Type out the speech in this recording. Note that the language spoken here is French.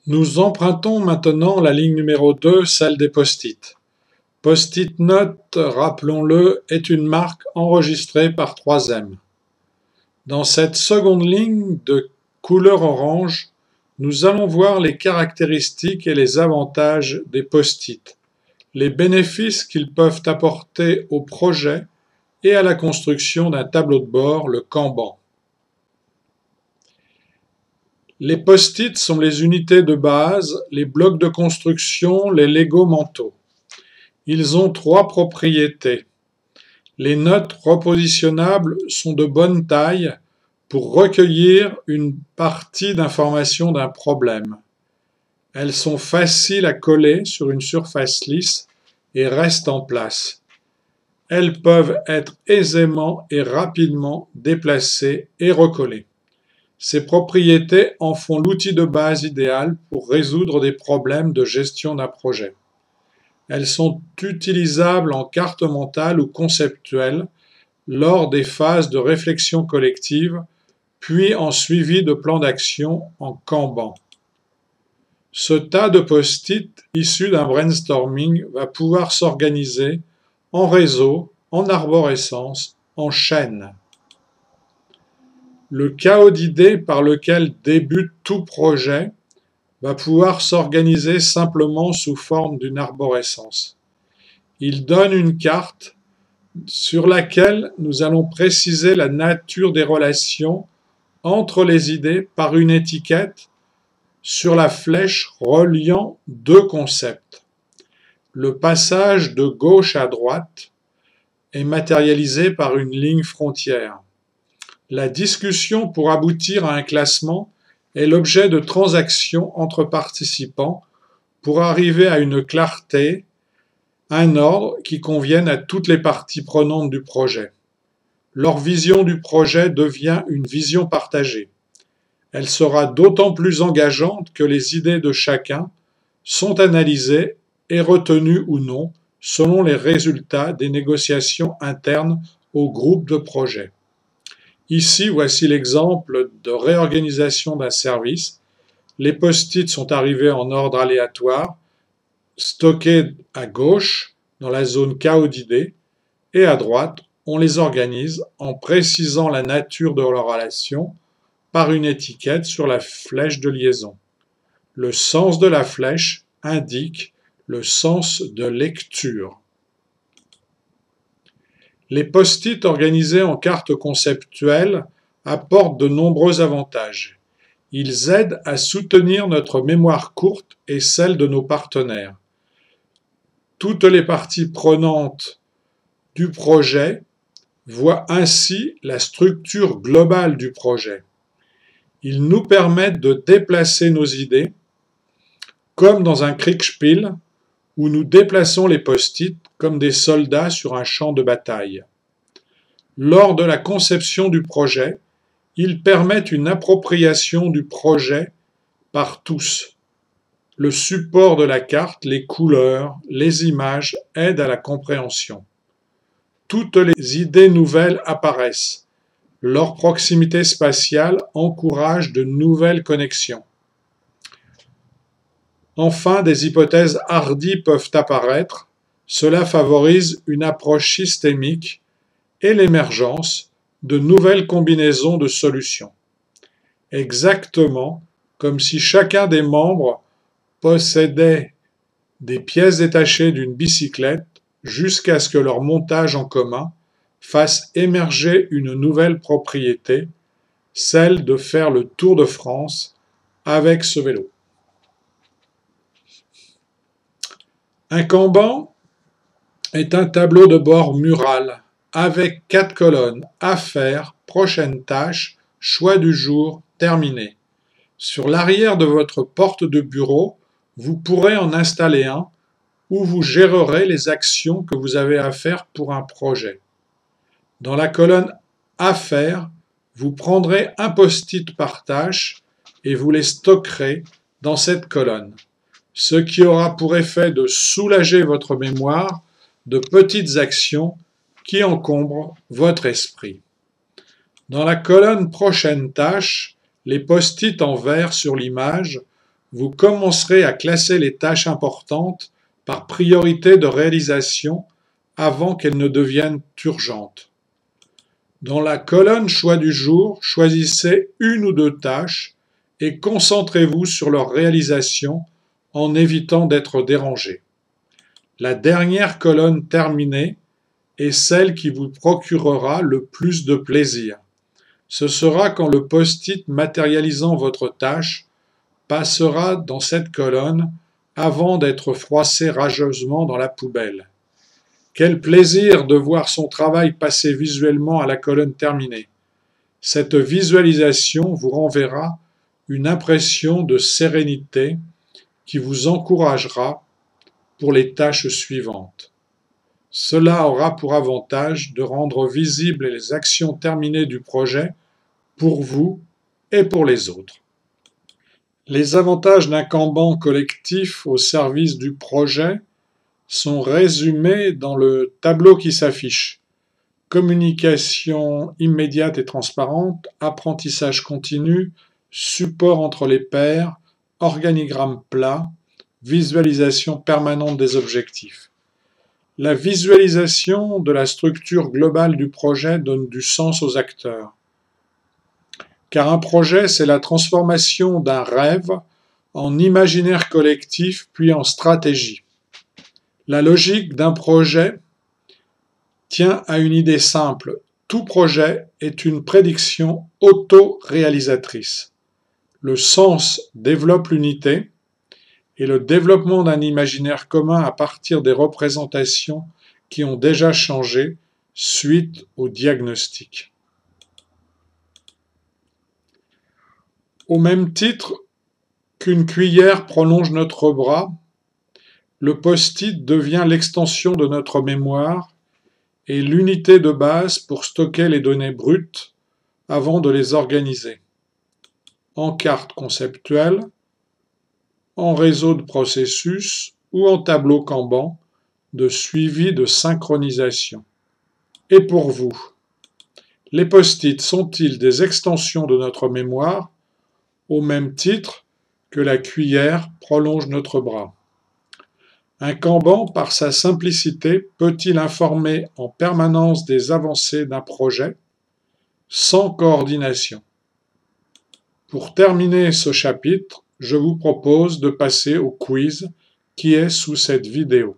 Nous empruntons maintenant la ligne numéro 2, celle des post-it. Post-it Note, rappelons-le, est une marque enregistrée par 3M. Dans cette seconde ligne de couleur orange, nous allons voir les caractéristiques et les avantages des post-it, les bénéfices qu'ils peuvent apporter au projet et à la construction d'un tableau de bord, le Kanban. Les post-it sont les unités de base, les blocs de construction, les Lego mentaux. Ils ont 3 propriétés. Les notes repositionnables sont de bonne taille pour recueillir une partie d'information d'un problème. Elles sont faciles à coller sur une surface lisse et restent en place. Elles peuvent être aisément et rapidement déplacées et recollées. Ces propriétés en font l'outil de base idéal pour résoudre des problèmes de gestion d'un projet. Elles sont utilisables en carte mentale ou conceptuelle lors des phases de réflexion collective, puis en suivi de plan d'action en Kanban. Ce tas de post-it issu d'un brainstorming va pouvoir s'organiser en réseau, en arborescence, en chaîne. Le chaos d'idées par lequel débute tout projet va pouvoir s'organiser simplement sous forme d'une arborescence. Il donne une carte sur laquelle nous allons préciser la nature des relations entre les idées par une étiquette sur la flèche reliant deux concepts. Le passage de gauche à droite est matérialisé par une ligne frontière. La discussion pour aboutir à un classement est l'objet de transactions entre participants pour arriver à une clarté, un ordre qui convienne à toutes les parties prenantes du projet. Leur vision du projet devient une vision partagée. Elle sera d'autant plus engageante que les idées de chacun sont analysées et retenues ou non selon les résultats des négociations internes au groupe de projet. Ici, voici l'exemple de réorganisation d'un service. Les post-it sont arrivés en ordre aléatoire, stockés à gauche dans la zone chaos d'idées, et à droite, on les organise en précisant la nature de leur relation par une étiquette sur la flèche de liaison. Le sens de la flèche indique le sens de lecture. Les post-it organisés en cartes conceptuelles apportent de nombreux avantages. Ils aident à soutenir notre mémoire courte et celle de nos partenaires. Toutes les parties prenantes du projet voient ainsi la structure globale du projet. Ils nous permettent de déplacer nos idées, comme dans un Kriegspiel, où nous déplaçons les post-it comme des soldats sur un champ de bataille. Lors de la conception du projet, ils permettent une appropriation du projet par tous. Le support de la carte, les couleurs, les images aident à la compréhension. Toutes les idées nouvelles apparaissent. Leur proximité spatiale encourage de nouvelles connexions. Enfin, des hypothèses hardies peuvent apparaître. Cela favorise une approche systémique et l'émergence de nouvelles combinaisons de solutions. Exactement comme si chacun des membres possédait des pièces détachées d'une bicyclette jusqu'à ce que leur montage en commun fasse émerger une nouvelle propriété, celle de faire le Tour de France avec ce vélo. Un Kanban est un tableau de bord mural avec 4 colonnes, affaires, prochaine tâche, choix du jour, terminé. Sur l'arrière de votre porte de bureau, vous pourrez en installer un où vous gérerez les actions que vous avez à faire pour un projet. Dans la colonne Affaires, vous prendrez un post-it par tâche et vous les stockerez dans cette colonne, ce qui aura pour effet de soulager votre mémoire de petites actions qui encombrent votre esprit. Dans la colonne Prochaine tâche, les post-it en vert sur l'image vous commencerez à classer les tâches importantes par priorité de réalisation avant qu'elles ne deviennent urgentes. Dans la colonne Choix du jour, choisissez une ou deux tâches et concentrez-vous sur leur réalisation en évitant d'être dérangé. La dernière colonne terminée est celle qui vous procurera le plus de plaisir. Ce sera quand le post-it matérialisant votre tâche passera dans cette colonne avant d'être froissé rageusement dans la poubelle. Quel plaisir de voir son travail passer visuellement à la colonne terminée. Cette visualisation vous renverra une impression de sérénité qui vous encouragera pour les tâches suivantes. Cela aura pour avantage de rendre visibles les actions terminées du projet pour vous et pour les autres. Les avantages d'un Kanban collectif au service du projet sont résumés dans le tableau qui s'affiche. Communication immédiate et transparente, apprentissage continu, support entre les pairs, organigramme plat, visualisation permanente des objectifs. La visualisation de la structure globale du projet donne du sens aux acteurs. Car un projet, c'est la transformation d'un rêve en imaginaire collectif puis en stratégie. La logique d'un projet tient à une idée simple. Tout projet est une prédiction auto-réalisatrice. Le sens développe l'unité et le développement d'un imaginaire commun à partir des représentations qui ont déjà changé suite au diagnostic. Au même titre qu'une cuillère prolonge notre bras, le post-it devient l'extension de notre mémoire et l'unité de base pour stocker les données brutes avant de les organiser. En carte conceptuelle, en réseau de processus ou en tableau Kanban de suivi de synchronisation. Et pour vous, les post-it sont-ils des extensions de notre mémoire au même titre que la cuillère prolonge notre bras? Un Kanban, par sa simplicité, peut-il informer en permanence des avancées d'un projet sans coordination? Pour terminer ce chapitre, je vous propose de passer au quiz qui est sous cette vidéo.